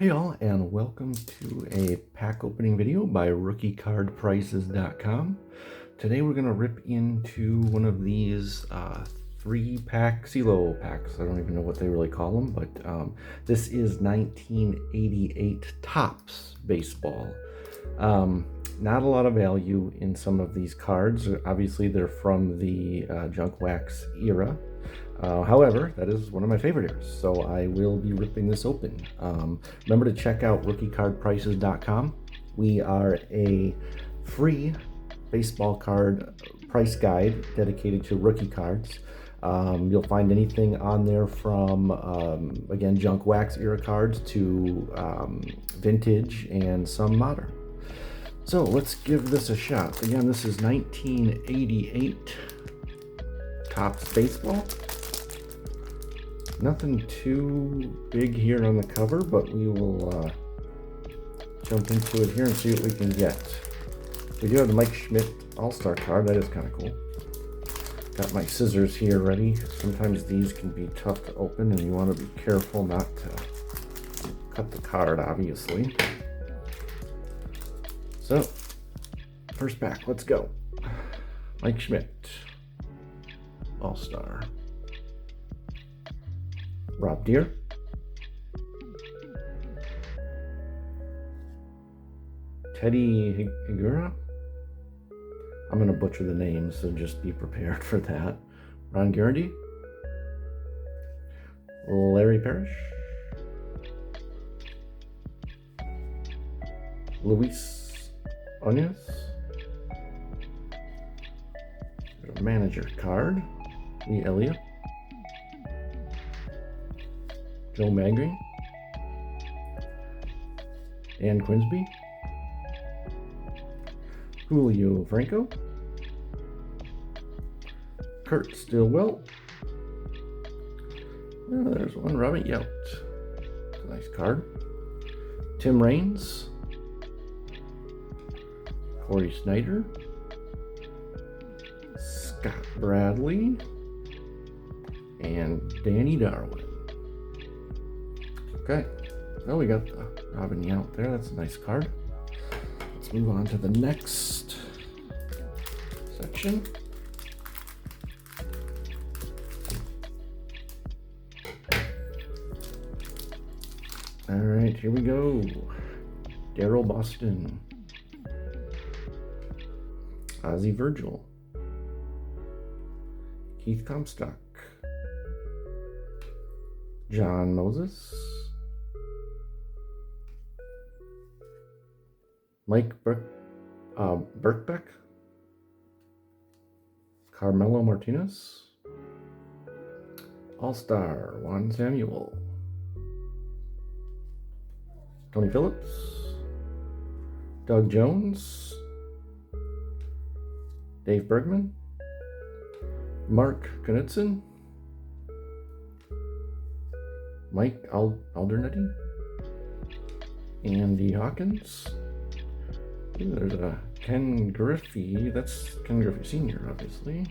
Hey all, and welcome to a pack opening video by RookieCardPrices.com. Today we're going to rip into one of these 3-pack Cello packs. I don't even know what they really call them, but this is 1988 Topps baseball. Not a lot of value in some of these cards. Obviously they're from the junk wax era. However, that is one of my favorite eras, so I will be ripping this open. Remember to check out RookieCardPrices.com. We are a free baseball card price guide dedicated to rookie cards. You'll find anything on there from, again, junk wax era cards to vintage and some modern. So let's give this a shot. Again, this is 1988 Topps baseball. Nothing too big here on the cover, but we will jump into it here and see what we can get. We do have the Mike Schmidt All-Star card. That is kind of cool. Got my scissors here ready. Sometimes these can be tough to open, and you want to be careful not to cut the card, obviously. So, first pack, let's go. Mike Schmidt All-Star. Rob Deere, Teddy Higura. I'm going to butcher the names, so just be prepared for that. Ron Guaranty, Larry Parrish, Luis Oñez, a manager card, Lee Elliott, Joe Magrin, Ann Quinsby, Julio Franco, Kurt Stillwell. Oh, there's one, Robert Yount. It's a nice card. Tim Raines, Corey Snyder, Scott Bradley, and Danny Darwin. Okay, well, we got the Robin Yount there. That's a nice card. Let's move on to the next section. All right, here we go. Daryl Boston, Ozzie Virgil, Keith Comstock, John Moses, Mike Birkbeck, Carmelo Martinez, All-Star Juan Samuel, Tony Phillips, Doug Jones, Dave Bergman, Mark Knudsen, Mike Aldernetti, Andy Hawkins. Ooh, there's a Ken Griffey. That's Ken Griffey Sr., obviously.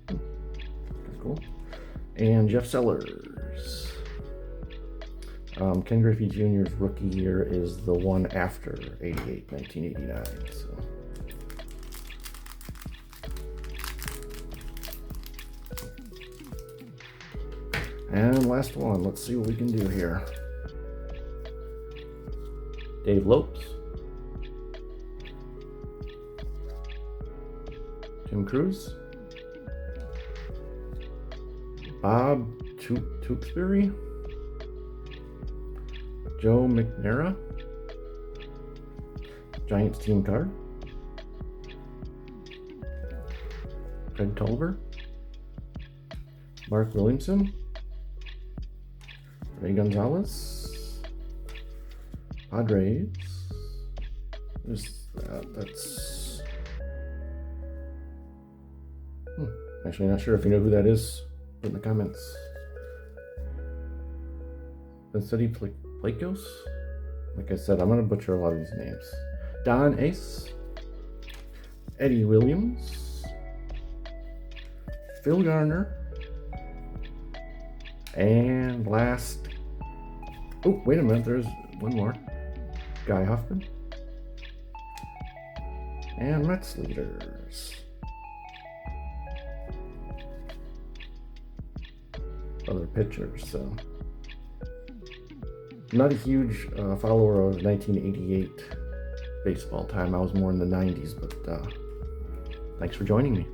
That's cool. And Jeff Sellers. Ken Griffey Jr.'s rookie year is the one after 1989. So. And last one, let's see what we can do here. Dave Lopes, Tim Cruz, Bob Tewksbury, Joe McNamara, Giants team card, Fred Tolliver, Mark Williamson, Ray Gonzalez, Padres. That's actually not sure if you know who that is. Put in the comments. Vincenti Plakos. Like I said, I'm gonna butcher a lot of these names. Don Ace, Eddie Williams, Phil Garner, and last Oh, wait a minute, there's one more. Guy Huffman. And Mets leaders. Other pitchers, so. I'm not a huge follower of 1988 baseball time. I was more in the 90s, but thanks for joining me.